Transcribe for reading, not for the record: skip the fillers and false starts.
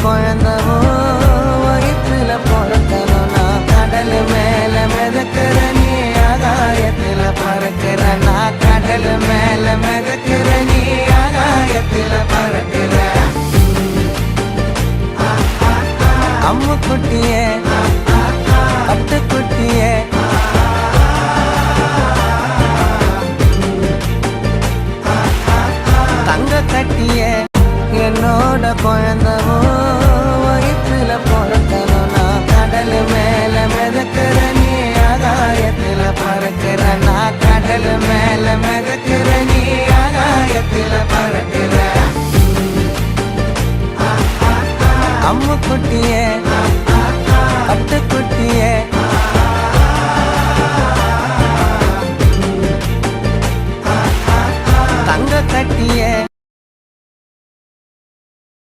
குழந்தவோ வயிற்றுல பொறுத்தனும் நான் கடல் மேல மிதக்கிற நீ ஆகாயத்துல பறக்கிற நான் கடல் மேல மிதக்கிற நீ ஆகாயத்துல பறக்கிற அம்மு குட்டியே பட்டுக்குட்டியே தங்க கட்டியே என்னோட குழந்தவோ வயிற்றுல பொறுத்தனும் நான் கடல் மேல மிதக்கிற நீ ஆகாயத்துல பறக்கிற நான் கடல் மேல மிதக்கிற நீ ஆகாயத்துல பறக்கிற அம்மு குட்டியே பட்டுக்குட்டியே தங்க கட்டியே